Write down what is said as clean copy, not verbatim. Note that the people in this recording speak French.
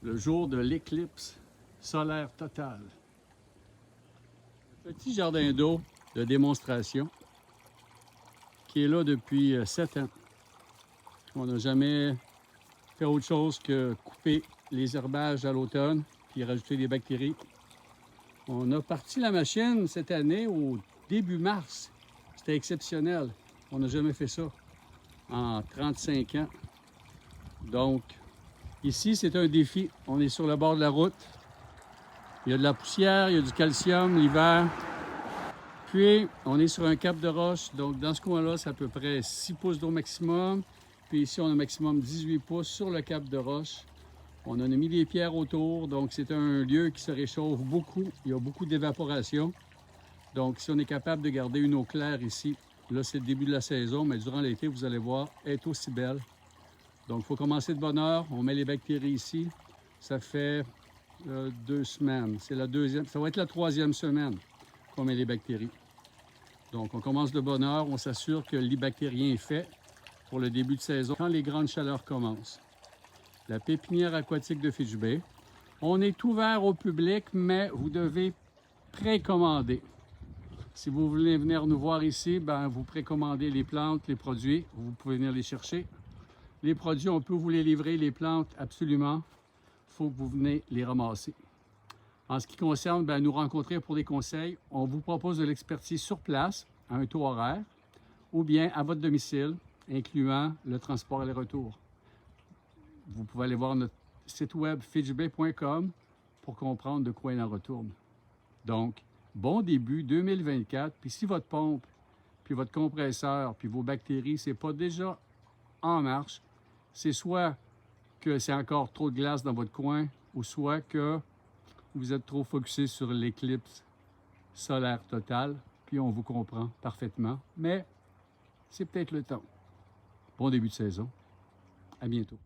le jour de l'éclipse solaire totale. Petit jardin d'eau de démonstration qui est là depuis 7 ans. On n'a jamais fait autre chose que couper les herbages à l'automne puis rajouter des bactéries. On a parti la machine cette année au début mars. C'était exceptionnel. On n'a jamais fait ça en 35 ans. Donc, ici, c'est un défi. On est sur le bord de la route. Il y a de la poussière, il y a du calcium l'hiver. Puis, on est sur un cap de roche. Donc, dans ce coin-là, c'est à peu près 6 pouces d'eau maximum. Puis ici, on a maximum 18 pouces sur le cap de roche. On en a mis des pierres autour. Donc, c'est un lieu qui se réchauffe beaucoup. Il y a beaucoup d'évaporation. Donc, si on est capable de garder une eau claire ici, là, c'est le début de la saison, mais durant l'été, vous allez voir, elle est aussi belle. Donc, il faut commencer de bonne heure. On met les bactéries ici. Ça fait 2 semaines. C'est la deuxième, ça va être la 3e semaine qu'on met les bactéries. Donc, on commence de bonne heure. On s'assure que le lit bactérien est fait pour le début de saison, quand les grandes chaleurs commencent. La pépinière aquatique de Fitch Bay. On est ouvert au public, mais vous devez précommander. Si vous voulez venir nous voir ici, ben, vous précommandez les plantes, les produits. Vous pouvez venir les chercher. Les produits, on peut vous les livrer. Les plantes, absolument. Il faut que vous venez les ramasser. En ce qui concerne ben, nous rencontrer pour des conseils, on vous propose de l'expertise sur place, à un taux horaire, ou bien à votre domicile, incluant le transport et le retour. Vous pouvez aller voir notre site web fitchbay.com pour comprendre de quoi il en retourne. Donc, bon début 2024. Puis si votre pompe, puis votre compresseur, puis vos bactéries, c'est pas déjà en marche, c'est soit que c'est encore trop de glace dans votre coin, ou soit que vous êtes trop focusé sur l'éclipse solaire totale, puis on vous comprend parfaitement, mais c'est peut-être le temps. Bon début de saison. À bientôt.